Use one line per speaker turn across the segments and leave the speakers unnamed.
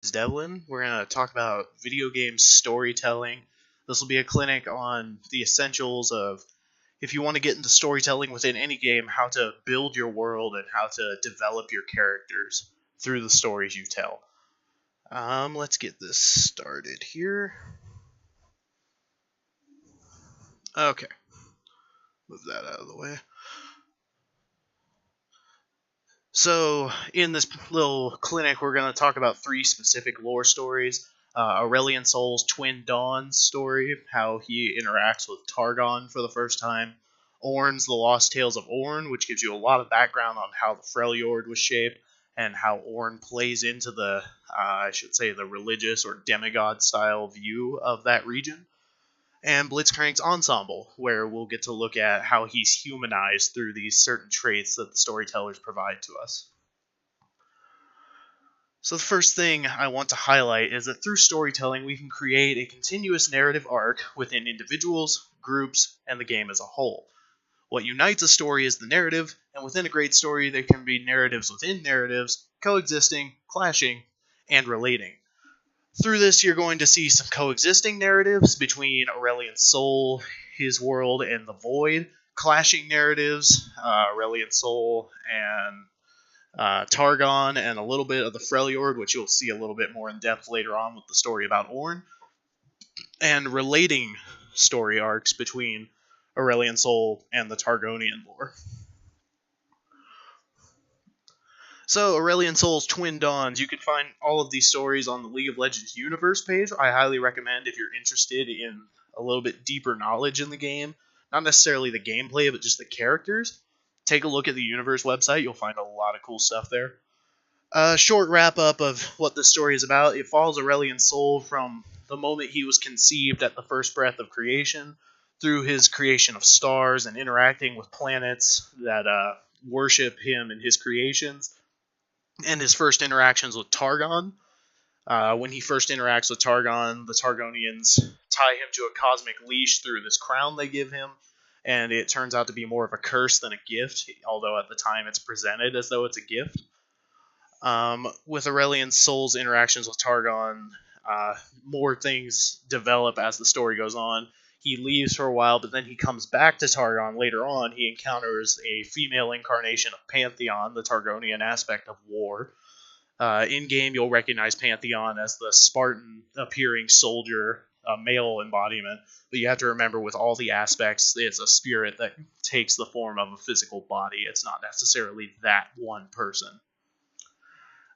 is Devlin. We're going to talk about video game storytelling. This will be a clinic on the essentials of if you want to get into storytelling within any game, how to build your world and how to develop your characters through the stories you tell. Let's get this started here. Okay, move that out of the way. So, in this little clinic, we're going to talk about 3 specific lore stories. Aurelian Sol's Twin Dawns story, how he interacts with Targon for the first time. Ornn's The Lost Tales of Ornn, which gives you a lot of background on how the Freljord was shaped and how Ornn plays into the, the religious or demigod style view of that region. And Blitzcrank's Ensemble, where we'll get to look at how he's humanized through these certain traits that the storytellers provide to us. So the first thing I want to highlight is that through storytelling we can create a continuous narrative arc within individuals, groups, and the game as a whole. What unites a story is the narrative, and within a great story there can be narratives within narratives, coexisting, clashing, and relating. Through this, you're going to see some coexisting narratives between Aurelian Sol, his world, and the Void, clashing narratives, Aurelian Sol and Targon, and a little bit of the Freljord, which you'll see a little bit more in depth later on with the story about Ornn, and relating story arcs between Aurelian Sol and the Targonian lore. So, Aurelian Sol's Twin Dawns, you can find all of these stories on the League of Legends Universe page. I highly recommend if you're interested in a little bit deeper knowledge in the game, not necessarily the gameplay, but just the characters. Take a look at the Universe website, you'll find a lot of cool stuff there. A short wrap-up of what this story is about. It follows Aurelian Sol from the moment he was conceived at the first breath of creation, through his creation of stars and interacting with planets that worship him and his creations, and his first interactions with Targon. When he first interacts with Targon, the Targonians tie him to a cosmic leash through this crown they give him, and it turns out to be more of a curse than a gift, although at the time it's presented as though it's a gift. With Aurelian Sol's interactions with Targon, more things develop as the story goes on. He leaves for a while, but then he comes back to Targon later on. He encounters a female incarnation of Pantheon, the Targonian aspect of war. In-game, you'll recognize Pantheon as the Spartan-appearing soldier, a male embodiment. But you have to remember, with all the aspects, it's a spirit that takes the form of a physical body. It's not necessarily that one person.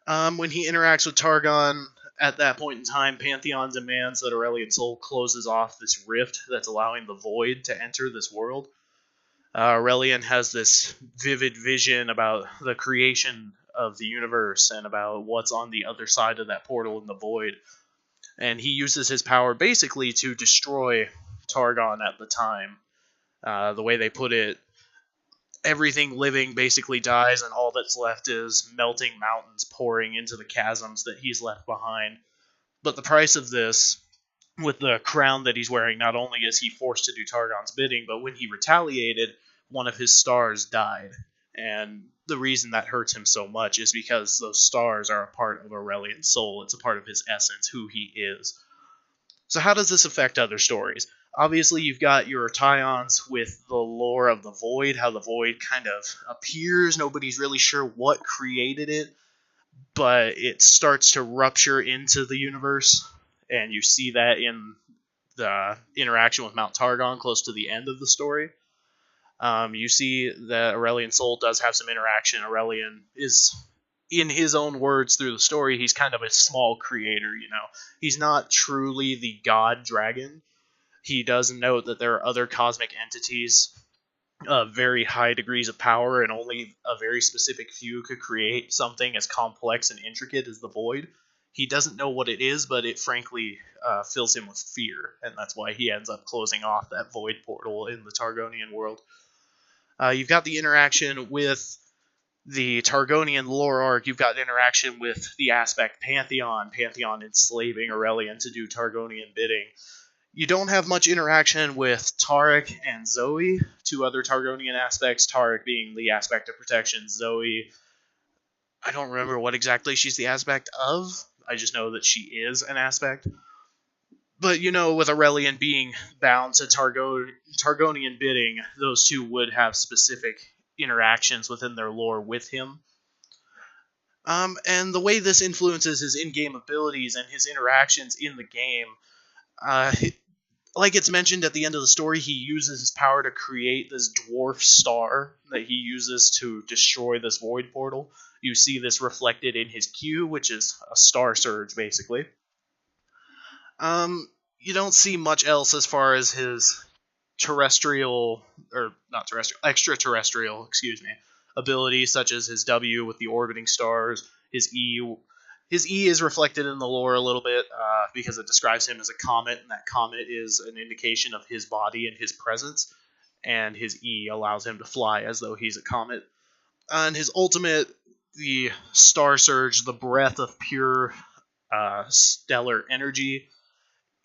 When he interacts with Targon, at that point in time, Pantheon demands that Aurelian Sol closes off this rift that's allowing the Void to enter this world. Aurelian has this vivid vision about the creation of the universe and about what's on the other side of that portal in the Void. And he uses his power basically to destroy Targon at the time. The way they put it, everything living basically dies, and all that's left is melting mountains pouring into the chasms that he's left behind. But the price of this, with the crown that he's wearing, not only is he forced to do Targon's bidding, but when he retaliated, one of his stars died. And the reason that hurts him so much is because those stars are a part of Aurelian Sol. It's a part of his essence, who he is. So how does this affect other stories? Obviously, you've got your tie-ons with the lore of the Void, how the Void kind of appears. Nobody's really sure what created it, but it starts to rupture into the universe, and you see that in the interaction with Mount Targon close to the end of the story. You see that Aurelian Sol does have some interaction. Aurelian is, in his own words through the story, he's kind of a small creator, you know. He's not truly the god dragon. He does note that there are other cosmic entities of very high degrees of power, and only a very specific few could create something as complex and intricate as the Void. He doesn't know what it is, but it frankly fills him with fear, and that's why he ends up closing off that Void portal in the Targonian world. You've got the interaction with the Targonian lore arc. You've got interaction with the aspect Pantheon enslaving Aurelian to do Targonian bidding. You don't have much interaction with Taric and Zoe, 2 other Targonian aspects, Taric being the aspect of protection, Zoe, I don't remember what exactly she's the aspect of. I just know that she is an aspect. But, with Aurelian being bound to Targonian bidding, those two would have specific interactions within their lore with him. And the way this influences his in-game abilities and his interactions in the game, like it's mentioned at the end of the story, he uses his power to create this dwarf star that he uses to destroy this void portal. You see this reflected in his Q, which is a star surge, basically. You don't see much else as far as his extraterrestrial, abilities, such as his W with the orbiting stars, his E. His E is reflected in the lore a little bit because it describes him as a comet, and that comet is an indication of his body and his presence, and his E allows him to fly as though he's a comet. And his ultimate, the Star Surge, the breath of pure stellar energy,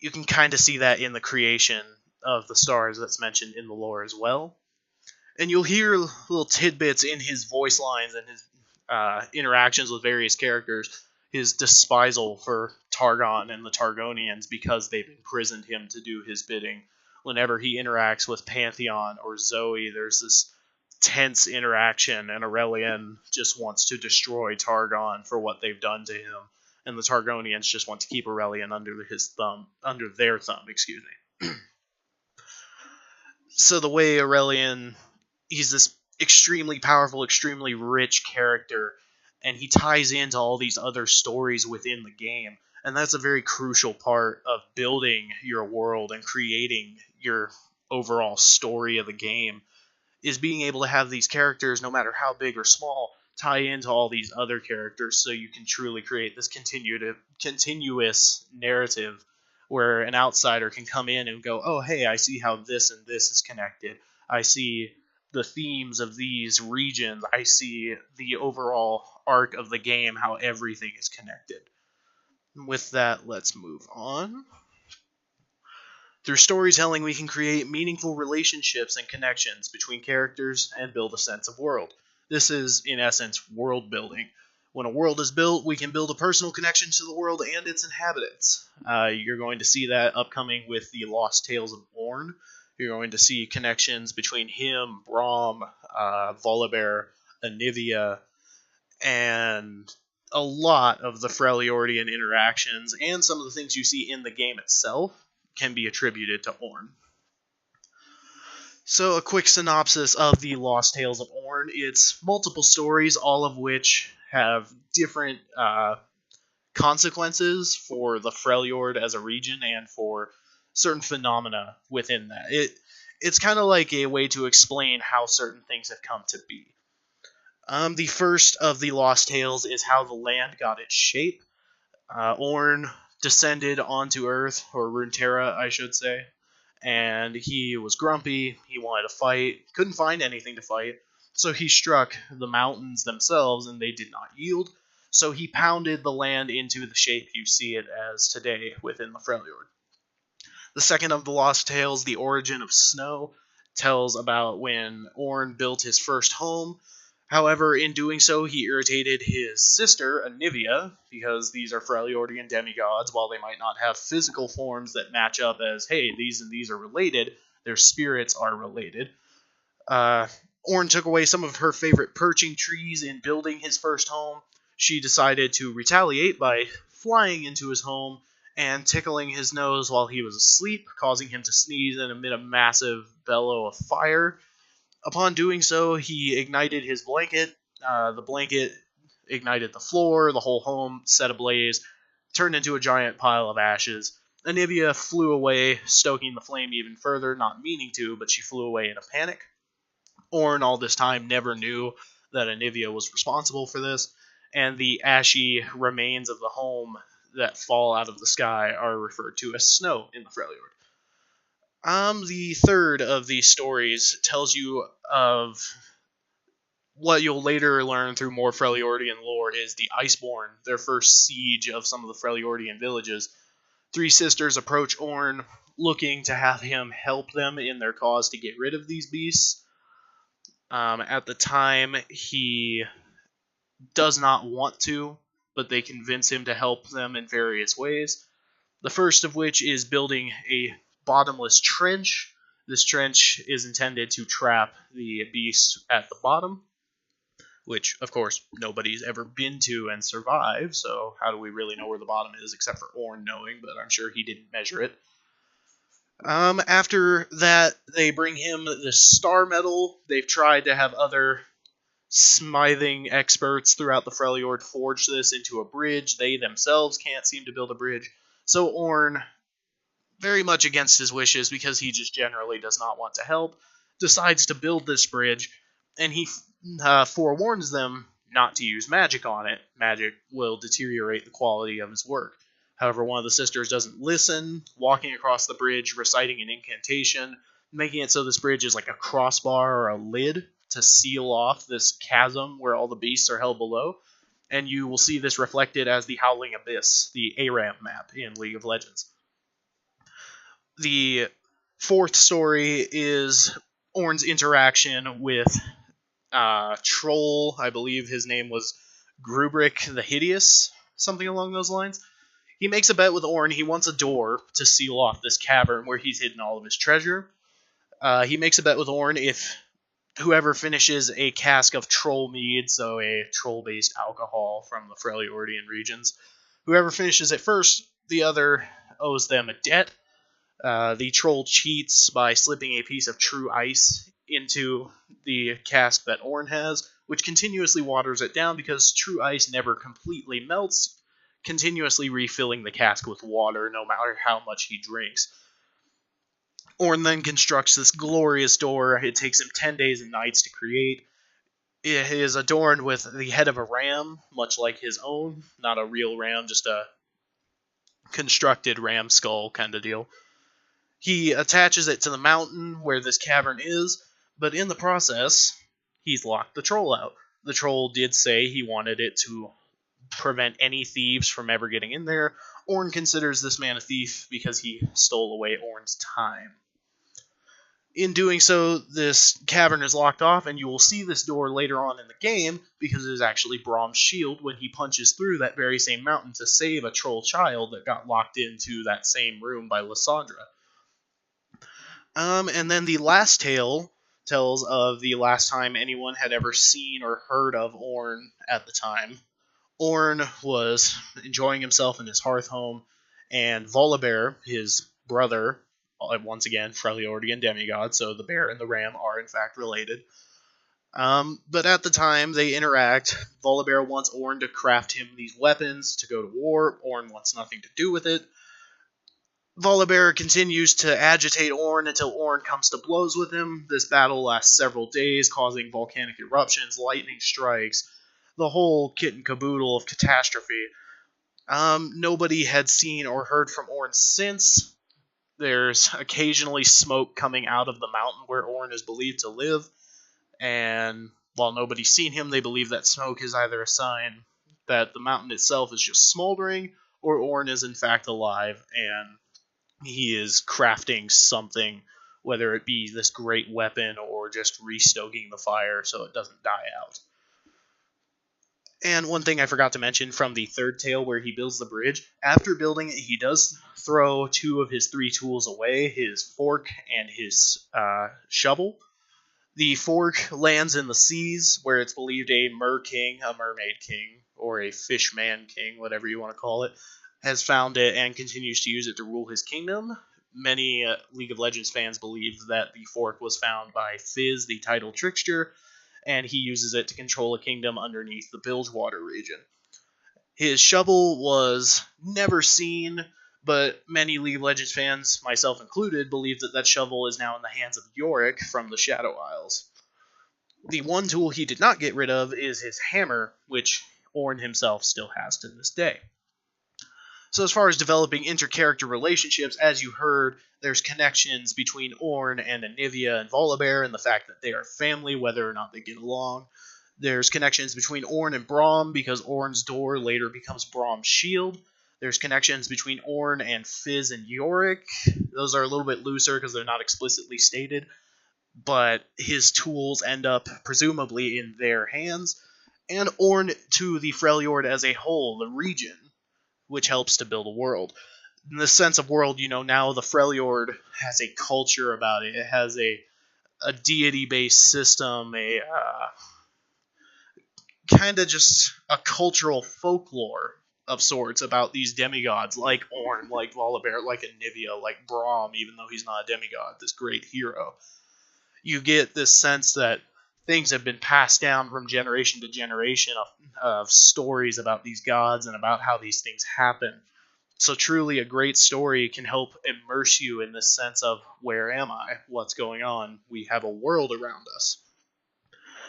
you can kind of see that in the creation of the stars that's mentioned in the lore as well. And you'll hear little tidbits in his voice lines and his interactions with various characters, his despisal for Targon and the Targonians because they've imprisoned him to do his bidding. Whenever he interacts with Pantheon or Zoe, there's this tense interaction, and Aurelian just wants to destroy Targon for what they've done to him, and the Targonians just want to keep Aurelian under their thumb. So the way Aurelian, he's this extremely powerful, extremely rich character, and he ties into all these other stories within the game, and that's a very crucial part of building your world and creating your overall story of the game, is being able to have these characters, no matter how big or small, tie into all these other characters so you can truly create this continuous narrative where an outsider can come in and go, oh, hey, I see how this and this is connected. I see the themes of these regions. I see the overall arc of the game, how everything is connected. With that, let's move on. Through storytelling, we can create meaningful relationships and connections between characters and build a sense of world. This is, in essence, world building. When a world is built, we can build a personal connection to the world and its inhabitants. You're going to see that upcoming with the Lost Tales of Ornn. You're going to see connections between him, Braum, Volibear, Anivia, and a lot of the Freljordian interactions, and some of the things you see in the game itself can be attributed to Ornn. So a quick synopsis of the Lost Tales of Ornn. It's multiple stories, all of which have different consequences for the Freljord as a region and for certain phenomena within that. It's kind of like a way to explain how certain things have come to be. The first of the Lost Tales is how the land got its shape. Ornn descended onto Earth, or Runeterra, I should say, and he was grumpy, he wanted to fight, couldn't find anything to fight, so he struck the mountains themselves, and they did not yield, so he pounded the land into the shape you see it as today within the Freljord. The second of the Lost Tales, The Origin of Snow, tells about when Ornn built his first home. However, in doing so, he irritated his sister, Anivia, because these are Freljordian demigods. While they might not have physical forms that match up as, hey, these and these are related, their spirits are related. Ornn took away some of her favorite perching trees in building his first home. She decided to retaliate by flying into his home and tickling his nose while he was asleep, causing him to sneeze and emit a massive bellow of fire. Upon doing so, he ignited his blanket. The blanket ignited the floor, the whole home set ablaze, turned into a giant pile of ashes. Anivia flew away, stoking the flame even further, not meaning to, but she flew away in a panic. Ornn, all this time, never knew that Anivia was responsible for this, and the ashy remains of the home that fall out of the sky are referred to as snow in the Freljord. The third of these stories tells you of what you'll later learn through more Freljordian lore is the Iceborn, their first siege of some of the Freljordian villages. Three sisters approach Ornn, looking to have him help them in their cause to get rid of these beasts. At the time, he does not want to, but they convince him to help them in various ways. The first of which is building a bottomless trench. This trench is intended to trap the beast at the bottom, which, of course, nobody's ever been to and survived, so how do we really know where the bottom is except for Orn knowing, but I'm sure he didn't measure it. After that, they bring him the star medal. They've tried to have other smithing experts throughout the Freljord forge this into a bridge. They themselves can't seem to build a bridge. So Orn, very much against his wishes because he just generally does not want to help, decides to build this bridge, and he forewarns them not to use magic on it. Magic will deteriorate the quality of his work. However, one of the sisters doesn't listen, walking across the bridge, reciting an incantation, making it so this bridge is like a crossbar or a lid to seal off this chasm where all the beasts are held below. And you will see this reflected as the Howling Abyss, the ARAM map in League of Legends. The fourth story is Orn's interaction with Troll. I believe his name was Grubrick the Hideous, something along those lines. He makes a bet with Orn. He wants a door to seal off this cavern where he's hidden all of his treasure. He makes a bet with Orn if whoever finishes a cask of troll mead, so a troll-based alcohol from the Freljordian regions, whoever finishes it first, the other owes them a debt. The troll cheats by slipping a piece of true ice into the cask that Orn has, which continuously waters it down because true ice never completely melts, continuously refilling the cask with water no matter how much he drinks. Orn then constructs this glorious door. It takes him 10 days and nights to create. It is adorned with the head of a ram, much like his own. Not a real ram, just a constructed ram skull kind of deal. He attaches it to the mountain where this cavern is, but in the process, he's locked the troll out. The troll did say he wanted it to prevent any thieves from ever getting in there. Orn considers this man a thief because he stole away Orn's time. In doing so, this cavern is locked off, and you will see this door later on in the game because it is actually Brom's shield when he punches through that very same mountain to save a troll child that got locked into that same room by Lysandra. And then the last tale tells of the last time anyone had ever seen or heard of Orn at the time. Orn was enjoying himself in his hearth home, and Volibear, his brother, once again, Freljordian demigod, so the bear and the ram are in fact related. But at the time they interact, Volibear wants Orn to craft him these weapons to go to war. Orn wants nothing to do with it. Volibear continues to agitate Orn until Orn comes to blows with him. This battle lasts several days, causing volcanic eruptions, lightning strikes, the whole kit and caboodle of catastrophe. Nobody had seen or heard from Orn since. There's occasionally smoke coming out of the mountain where Orn is believed to live, and while nobody's seen him, they believe that smoke is either a sign that the mountain itself is just smoldering, or Orn is in fact alive, and he is crafting something, whether it be this great weapon or just restoking the fire so it doesn't die out. And one thing I forgot to mention from the third tale where he builds the bridge, after building it, he does throw two of his three tools away, his fork and his shovel. The fork lands in the seas, where it's believed a mer-king, a mermaid king, or a fishman king, whatever you want to call it, has found it and continues to use it to rule his kingdom. Many League of Legends fans believe that the fork was found by Fizz, the title trickster, and he uses it to control a kingdom underneath the Bilgewater region. His shovel was never seen, but many League of Legends fans, myself included, believe that that shovel is now in the hands of Yorick from the Shadow Isles. The one tool he did not get rid of is his hammer, which Orn himself still has to this day. So as far as developing inter-character relationships, as you heard, there's connections between Orn and Anivia and Volibear, and the fact that they are family, whether or not they get along. There's connections between Orn and Braum, because Orn's door later becomes Braum's shield. There's connections between Orn and Fizz and Yorick. Those are a little bit looser because they're not explicitly stated, but his tools end up presumably in their hands. and Orn to the Freljord as a whole, the region, which helps to build a world. In the sense of world, now the Freljord has a culture about it. It has a deity-based system, a kind of just a cultural folklore of sorts about these demigods, like Orn, like Volibear, like Anivia, like Braum, even though he's not a demigod, this great hero. You get this sense that things have been passed down from generation to generation of stories about these gods and about how these things happen. So truly a great story can help immerse you in this sense of, where am I? What's going on? We have a world around us.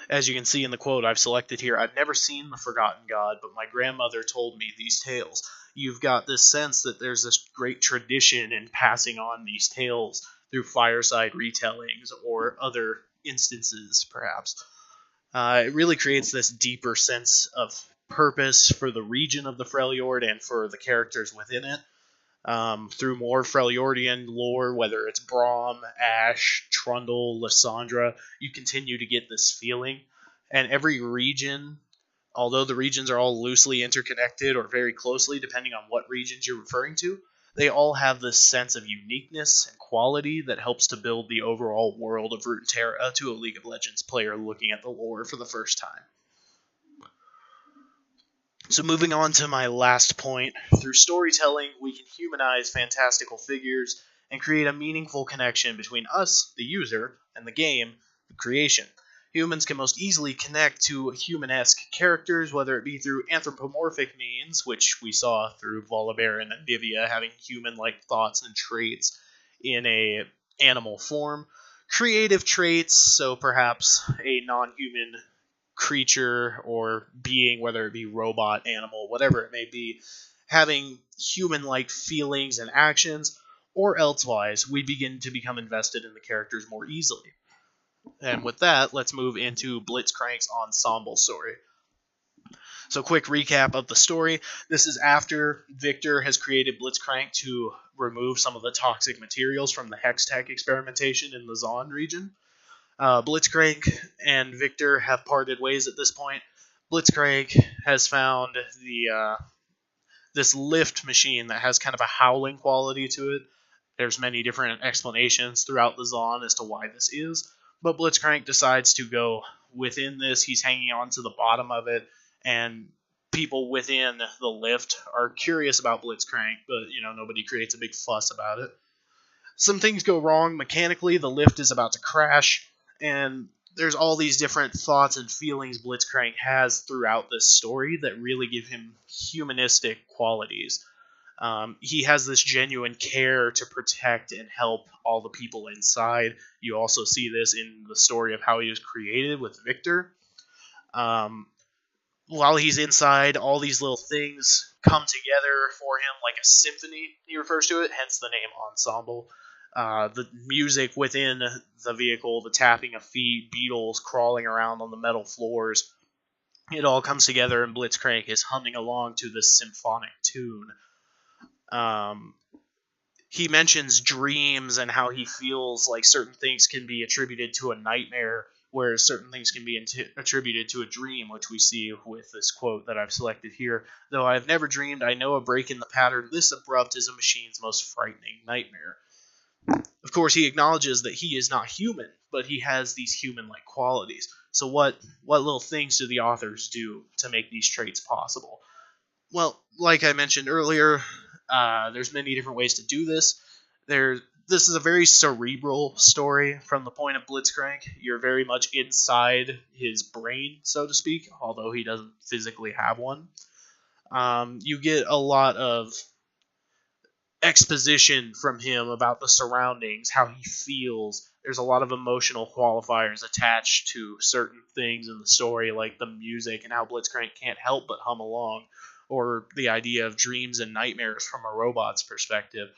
As you can see in the quote I've selected here, I've never seen The Forgotten God, but my grandmother told me these tales. You've got this sense that there's this great tradition in passing on these tales through fireside retellings or other instances, perhaps. It really creates this deeper sense of purpose for the region of the Freljord and for the characters within it. Through more Freljordian lore, whether it's Braum, Ash, Trundle, Lysandra, you continue to get this feeling. And every region, although the regions are all loosely interconnected or very closely, depending on what regions you're referring to, they all have this sense of uniqueness and quality that helps to build the overall world of Runeterra to a League of Legends player looking at the lore for the first time. So moving on to my last point, through storytelling, we can humanize fantastical figures and create a meaningful connection between us, the user, and the game, the creation. Humans can most easily connect to human-esque characters, whether it be through anthropomorphic means, which we saw through Volibear and Anivia having human-like thoughts and traits in a animal form, creative traits, so perhaps a non-human creature or being, whether it be robot, animal, whatever it may be, having human-like feelings and actions, or elsewise, we begin to become invested in the characters more easily. And with that, let's move into Blitzcrank's ensemble story. So quick recap of the story. This is after Victor has created Blitzcrank to remove some of the toxic materials from the Hextech experimentation in the Zon region. Blitzcrank and Victor have parted ways at this point. Blitzcrank has found this lift machine that has kind of a howling quality to it. There's many different explanations throughout the Zon as to why this is, but Blitzcrank decides to go within this. He's hanging on to the bottom of it, and people within the lift are curious about Blitzcrank, but nobody creates a big fuss about it. Some things go wrong mechanically. The lift is about to crash, and there's all these different thoughts and feelings Blitzcrank has throughout this story that really give him humanistic qualities. He has this genuine care to protect and help all the people inside. You also see this in the story of how he was created with Victor. While he's inside, all these little things come together for him like a symphony, he refers to it, hence the name ensemble. The music within the vehicle, the tapping of feet, beetles crawling around on the metal floors, it all comes together, and Blitzcrank is humming along to this symphonic tune. He mentions dreams and how he feels like certain things can be attributed to a nightmare, whereas certain things can be attributed to a dream, which we see with this quote that I've selected here. Though I have never dreamed, I know a break in the pattern this abrupt is a machine's most frightening nightmare. Of course, he acknowledges that he is not human, but he has these human-like qualities. So what little things do the authors do to make these traits possible? Well, like I mentioned earlier, there's many different ways to do this. This is a very cerebral story from the point of Blitzcrank. You're very much inside his brain, so to speak, although he doesn't physically have one. You get a lot of exposition from him about the surroundings, how he feels. There's a lot of emotional qualifiers attached to certain things in the story, like the music and how Blitzcrank can't help but hum along, or the idea of dreams and nightmares from a robot's perspective,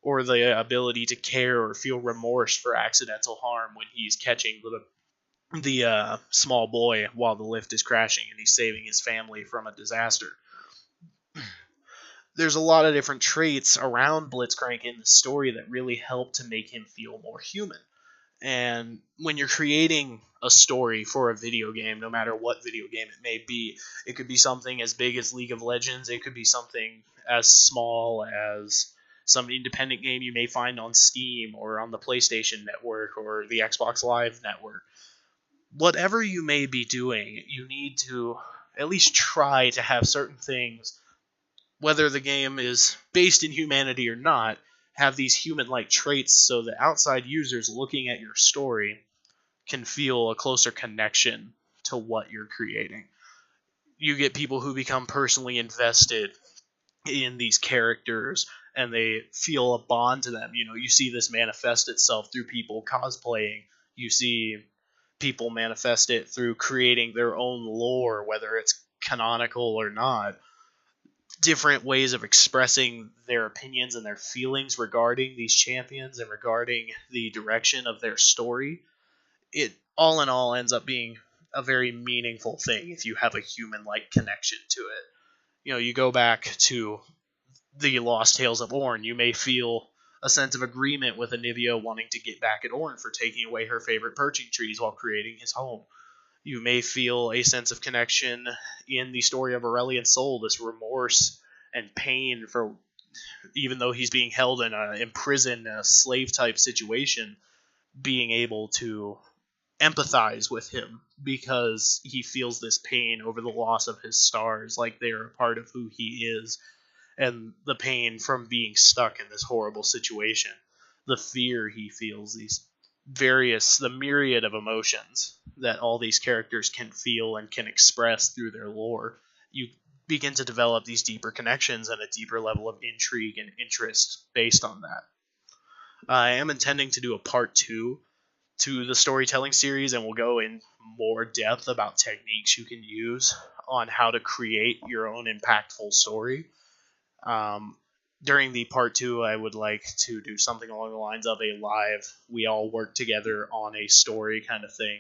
or the ability to care or feel remorse for accidental harm when he's catching the small boy while the lift is crashing and he's saving his family from a disaster. There's a lot of different traits around Blitzcrank in the story that really help to make him feel more human. And when you're creating a story for a video game, no matter what video game it may be. It could be something as big as League of Legends. It could be something as small as some independent game you may find on Steam or on the PlayStation Network or the Xbox Live Network. Whatever you may be doing, you need to at least try to have certain things, whether the game is based in humanity or not, have these human-like traits so that outside users looking at your story can feel a closer connection to what you're creating. You get people who become personally invested in these characters and they feel a bond to them. You see this manifest itself through people cosplaying. You see people manifest it through creating their own lore, whether it's canonical or not. Different ways of expressing their opinions and their feelings regarding these champions and regarding the direction of their story. It all in all ends up being a very meaningful thing if you have a human-like connection to it. You go back to the Lost Tales of Ornn, you may feel a sense of agreement with Anivia wanting to get back at Ornn for taking away her favorite perching trees while creating his home. You may feel a sense of connection in the story of Aurelian Soul, this remorse and pain for, even though he's being held in a imprisoned slave-type situation, being able to empathize with him because he feels this pain over the loss of his stars, like they're a part of who he is, and the pain from being stuck in this horrible situation, the fear he feels, the myriad of emotions that all these characters can feel and can express through their lore. You begin to develop these deeper connections and a deeper level of intrigue and interest based on that. I am intending to do a part 2 to the storytelling series, and we'll go in more depth about techniques you can use on how to create your own impactful story. During the part 2, I would like to do something along the lines of a live, we all work together on a story kind of thing,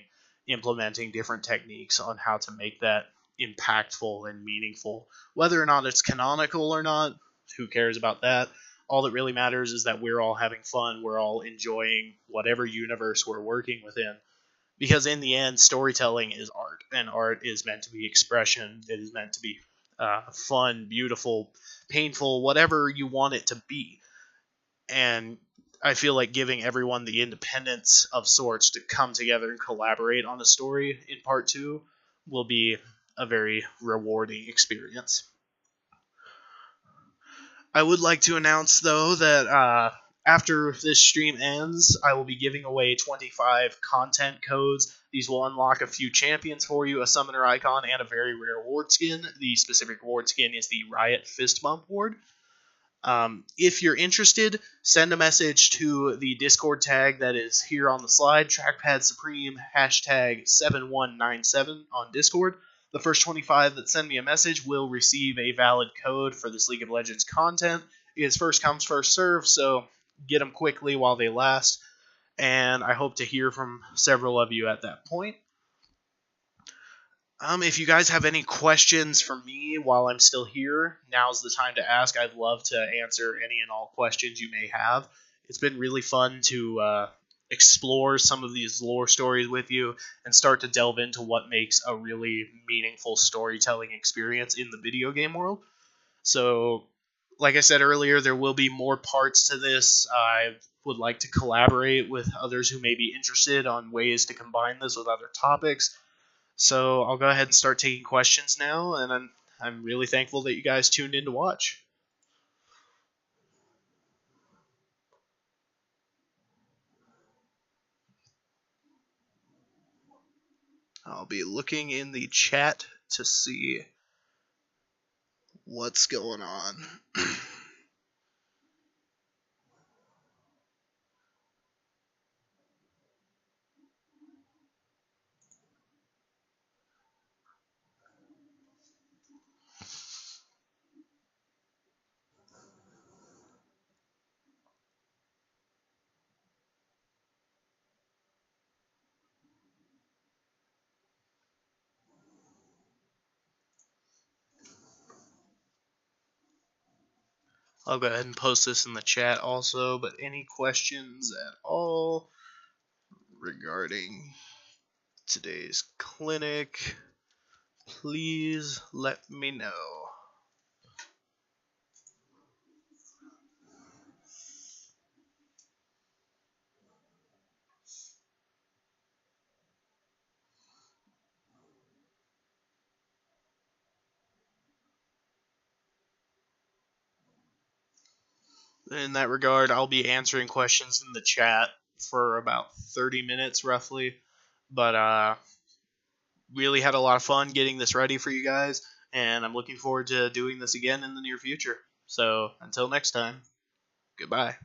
implementing different techniques on how to make that impactful and meaningful. Whether or not it's canonical or not, who cares about that? All that really matters is that we're all having fun, we're all enjoying whatever universe we're working within. Because in the end, storytelling is art, and art is meant to be expression. It is meant to be fun, beautiful, painful, whatever you want it to be. And I feel like giving everyone the independence of sorts to come together and collaborate on a story in part 2 will be a very rewarding experience. I would like to announce, though, that after this stream ends, I will be giving away 25 content codes. These will unlock a few champions for you, a summoner icon, and a very rare ward skin. The specific ward skin is the Riot Fist Bump ward. If you're interested, send a message to the Discord tag that is here on the slide, Trackpad Supreme, #7197 on Discord. The first 25 that send me a message will receive a valid code for this League of Legends content. It is first comes, first serve, so get them quickly while they last. And I hope to hear from several of you at that point. If you guys have any questions for me while I'm still here, now's the time to ask. I'd love to answer any and all questions you may have. It's been really fun to explore some of these lore stories with you and start to delve into what makes a really meaningful storytelling experience in the video game world. So, like I said earlier, there will be more parts to this. I would like to collaborate with others who may be interested on ways to combine this with other topics. So I'll go ahead and start taking questions now, and I'm really thankful that you guys tuned in to watch. I'll be looking in the chat to see what's going on. I'll go ahead and post this in the chat also, but any questions at all regarding today's clinic, please let me know. In that regard, I'll be answering questions in the chat for about 30 minutes roughly. But really had a lot of fun getting this ready for you guys, and I'm looking forward to doing this again in the near future. So until next time, goodbye.